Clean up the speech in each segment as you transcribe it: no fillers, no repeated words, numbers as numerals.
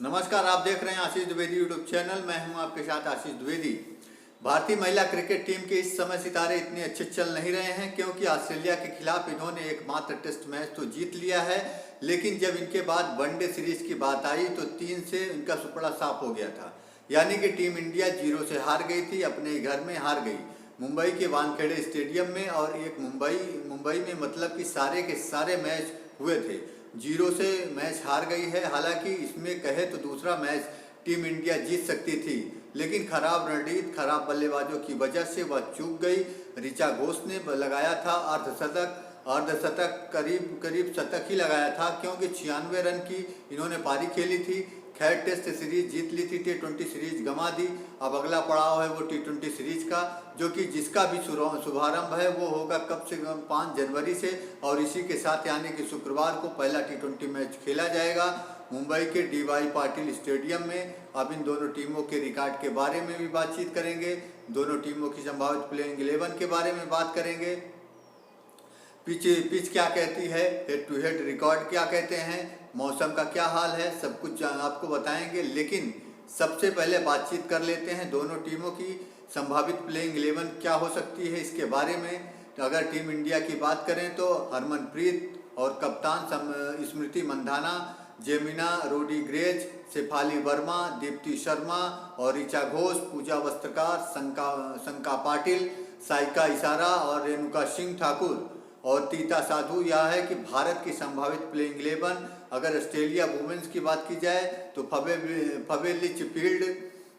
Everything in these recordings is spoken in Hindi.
नमस्कार, आप देख रहे हैं आशीष द्विवेदी यूट्यूब चैनल। मैं हूं आपके साथ आशीष द्विवेदी। भारतीय महिला क्रिकेट टीम के इस समय सितारे इतने अच्छे चल नहीं रहे हैं क्योंकि ऑस्ट्रेलिया के खिलाफ इन्होंने एकमात्र टेस्ट मैच तो जीत लिया है, लेकिन जब इनके बाद वनडे सीरीज की बात आई तो 3 से इनका सुपड़ा साफ हो गया था। यानी कि टीम इंडिया 0 से हार गई थी, अपने घर में हार गई, मुंबई के वानखेड़े स्टेडियम में। और एक मुंबई में मतलब कि सारे के सारे मैच हुए थे, 0 से मैच हार गई है। हालांकि इसमें कहे तो दूसरा मैच टीम इंडिया जीत सकती थी, लेकिन खराब रणनीति, खराब बल्लेबाजों की वजह से वह चूक गई। ऋचा घोष ने लगाया था अर्धशतक, करीब करीब शतक ही लगाया था क्योंकि 96 रन की इन्होंने पारी खेली थी। खैर, टेस्ट सीरीज जीत ली थी, T20 सीरीज गंवा दी। अब अगला पड़ाव है वो T20 सीरीज का, जो कि जिसका भी शुभारंभ है वो होगा कब से 5 जनवरी से, और इसी के साथ यानी कि शुक्रवार को पहला T20 मैच खेला जाएगा मुंबई के DY पाटिल स्टेडियम में। अब इन दोनों टीमों के रिकॉर्ड के बारे में भी बातचीत करेंगे, दोनों टीमों की संभावित प्लेइंग 11 के बारे में बात करेंगे। पिच क्या कहती है, हेड टू हेड रिकॉर्ड क्या कहते हैं, मौसम का क्या हाल है, सब कुछ आपको बताएंगे। लेकिन सबसे पहले बातचीत कर लेते हैं दोनों टीमों की संभावित प्लेइंग 11 क्या हो सकती है इसके बारे में। तो अगर टीम इंडिया की बात करें तो हरमनप्रीत और कप्तान स्मृति मंधाना, जेमिना रोड्रिगेज, शेफाली वर्मा, दीप्ति शर्मा और ऋचा घोष, पूजा वस्त्रकार, शंका पाटिल, साइका इशारा और रेणुका सिंह ठाकुर और तीता साधु। यह है कि भारत की संभावित प्लेइंग 11। अगर ऑस्ट्रेलिया वुमेन्स की बात की जाए तो Phoebe Litchfield,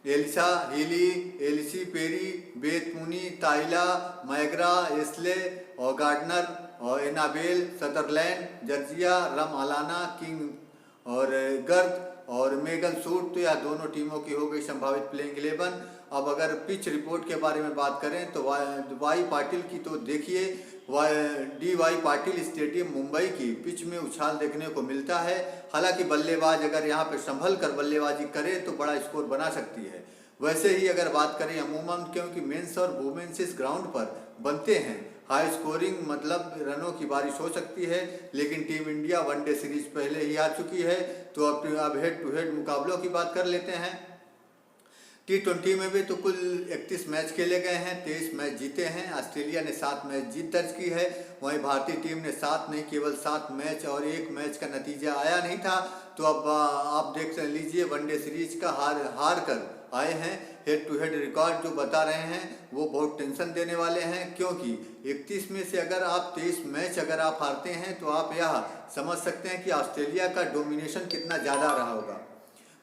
Alyssa Healy, Ellyse Perry, Beth Mooney, Tahlia McGrath, Ashleigh और गार्डनर और एनाबेल सदरलैंड, जर्जिया रम अलाना, किंग और गर्द और मेगन सूट। तो यह दोनों टीमों की हो गई संभावित प्लेइंग 11। अब अगर पिच रिपोर्ट के बारे में बात करें तो वाई पाटिल की, तो देखिए DY पाटिल स्टेडियम मुंबई की पिच में उछाल देखने को मिलता है। हालांकि बल्लेबाज अगर यहाँ पे संभल कर बल्लेबाजी करे तो बड़ा स्कोर बना सकती है। वैसे ही अगर बात करें अमूमन, क्योंकि मेंस और वुमेन्स इस ग्राउंड पर बनते हैं, हाई स्कोरिंग मतलब रनों की बारिश हो सकती है। लेकिन टीम इंडिया वनडे सीरीज पहले ही आ चुकी है। तो अब हेड टू हेड मुकाबलों की बात कर लेते हैं। T20 में भी तो कुल 31 मैच खेले गए हैं, 23 मैच जीते हैं। ऑस्ट्रेलिया ने 7 मैच जीत दर्ज की है, वहीं भारतीय टीम ने 7 नहीं केवल 7 मैच और 1 मैच का नतीजा आया नहीं था। तो अब आप देख लीजिए वनडे सीरीज का हार कर आए हैं। हेड टू हेड रिकॉर्ड जो बता रहे हैं वो बहुत टेंशन देने वाले हैं, क्योंकि 31 में से अगर आप 23 मैच अगर आप हारते हैं तो आप यह समझ सकते हैं कि ऑस्ट्रेलिया का डोमिनेशन कितना ज़्यादा रहा होगा।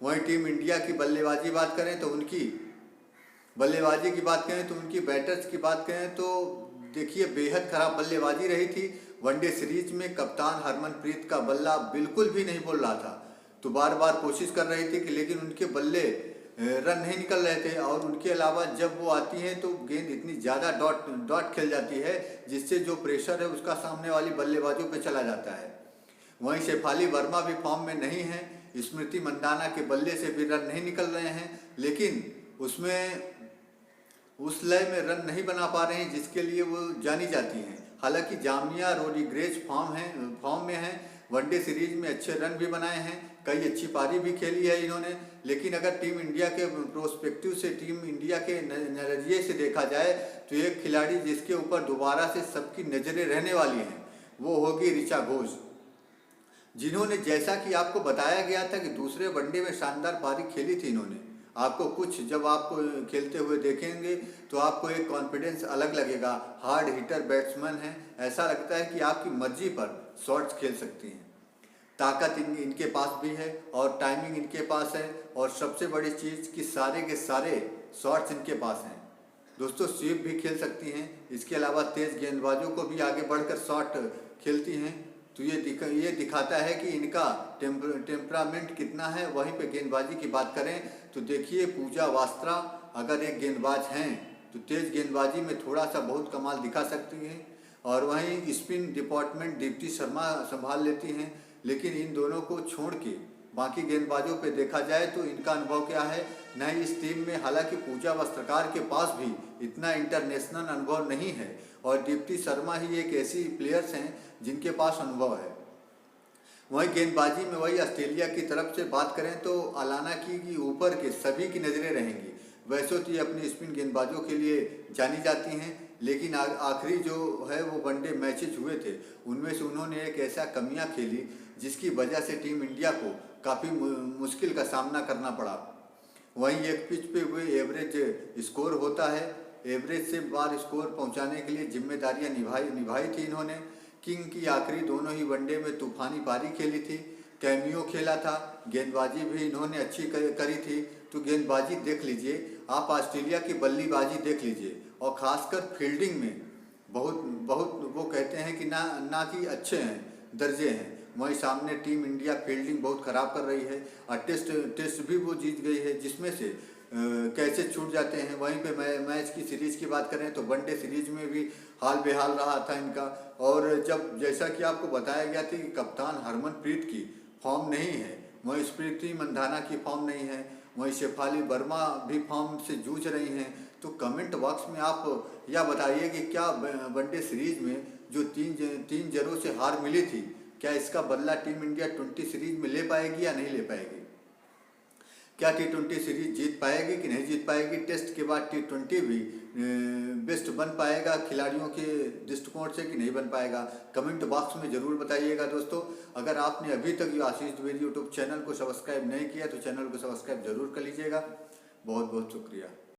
वहीं टीम इंडिया की बल्लेबाजी बात करें तो उनकी बैटर्स की बात करें तो देखिए बेहद खराब बल्लेबाजी रही थी। वनडे सीरीज में कप्तान हरमनप्रीत का बल्ला बिल्कुल भी नहीं बोल रहा था, तो बार बार कोशिश कर रही थी कि, लेकिन उनके बल्ले रन नहीं निकल रहे थे। और उनके अलावा जब वो आती हैं तो गेंद इतनी ज़्यादा डॉट खेल जाती है जिससे जो प्रेशर है उसका सामने वाली बल्लेबाजों पे चला जाता है। वहीं शेफाली वर्मा भी फॉर्म में नहीं है, स्मृति मंदाना के बल्ले से भी रन नहीं निकल रहे हैं, लेकिन उसमें उस लय में रन नहीं बना पा रहे हैं जिसके लिए वो जानी जाती हैं। हालांकि जामिया रोड्रिगेज फॉर्म में हैं, वनडे सीरीज में अच्छे रन भी बनाए हैं, कई अच्छी पारी भी खेली है इन्होंने। लेकिन अगर टीम इंडिया के प्रोस्पेक्टिव से, टीम इंडिया के नज़रिए से देखा जाए तो एक खिलाड़ी जिसके ऊपर दोबारा से सबकी नज़रें रहने वाली हैं वो होगी ऋचा घोष, जिन्होंने, जैसा कि आपको बताया गया था कि दूसरे वनडे में शानदार पारी खेली थी इन्होंने। आपको कुछ जब आपको खेलते हुए देखेंगे तो आपको एक कॉन्फिडेंस अलग लगेगा। हार्ड हिटर बैट्समैन हैं, ऐसा लगता है कि आपकी मर्जी पर शॉट्स खेल सकती हैं। ताकत इनके पास भी है और टाइमिंग इनके पास है, और सबसे बड़ी चीज़ कि सारे के सारे शॉट्स इनके पास हैं। दोस्तों, स्वीप भी खेल सकती हैं, इसके अलावा तेज़ गेंदबाजों को भी आगे बढ़कर शॉट खेलती हैं। तो ये दिखाता है कि इनका टेम्परामेंट कितना है। वहीं पे गेंदबाजी की बात करें तो देखिए पूजा वास्त्रा अगर एक गेंदबाज हैं तो तेज़ गेंदबाजी में थोड़ा सा बहुत कमाल दिखा सकती हैं, और वहीं स्पिन डिपार्टमेंट दीप्ति शर्मा संभाल लेती हैं। लेकिन इन दोनों को छोड़ के बाकी गेंदबाजों पे देखा जाए तो इनका अनुभव क्या है, न ही इस टीम में, हालांकि पूजा वस्त्रकार के पास भी इतना इंटरनेशनल अनुभव नहीं है, और दीप्ति शर्मा ही एक ऐसी प्लेयर्स हैं जिनके पास अनुभव है। वहीं गेंदबाजी में वही ऑस्ट्रेलिया की तरफ से बात करें तो अलाना की ऊपर के सभी की नज़रें रहेंगी। वैसे तो ये अपनी स्पिन गेंदबाजों के लिए जानी जाती हैं, लेकिन आखिरी जो है वो वनडे मैचेज हुए थे, उनमें से उन्होंने एक ऐसा कमियां खेली जिसकी वजह से टीम इंडिया को काफ़ी मुश्किल का सामना करना पड़ा। वहीं एक पिच पे हुए एवरेज स्कोर होता है, एवरेज से बाहर स्कोर पहुंचाने के लिए जिम्मेदारियां निभाई थी इन्होंने। किंग की आखिरी दोनों ही वनडे में तूफानी पारी खेली थी, कैमियो खेला था, गेंदबाजी भी इन्होंने अच्छी करी थी। तो गेंदबाजी देख लीजिए आप, ऑस्ट्रेलिया की बल्लेबाजी देख लीजिए, और ख़ासकर फील्डिंग में बहुत बहुत वो कहते हैं कि ना कि अच्छे हैं, दर्जे हैं। वहीं सामने टीम इंडिया फील्डिंग बहुत ख़राब कर रही है, और टेस्ट भी वो जीत गई है, जिसमें से कैसे छूट जाते हैं। वहीं पे मैच की सीरीज़ की बात करें तो वनडे सीरीज में भी हाल बेहाल रहा था इनका। और जब जैसा कि आपको बताया गया था कि कप्तान हरमनप्रीत की फॉर्म नहीं है, वहीं स्मृति मंधाना की फॉर्म नहीं है, वहीं शेफाली वर्मा भी फॉर्म से जूझ रही हैं, तो कमेंट बॉक्स में आप यह बताइए कि क्या वनडे सीरीज में जो तीन जरों से हार मिली थी, क्या इसका बदला टीम इंडिया 20 सीरीज में ले पाएगी या नहीं ले पाएगी? क्या T20 सीरीज जीत पाएगी कि नहीं जीत पाएगी? टेस्ट के बाद T20 भी बेस्ट बन पाएगा खिलाड़ियों के दृष्टिकोण से कि नहीं बन पाएगा? कमेंट बॉक्स में ज़रूर बताइएगा दोस्तों। अगर आपने अभी तक ये आशीष द्विवेदी यूट्यूब चैनल को सब्सक्राइब नहीं किया तो चैनल को सब्सक्राइब जरूर कर लीजिएगा। बहुत बहुत शुक्रिया।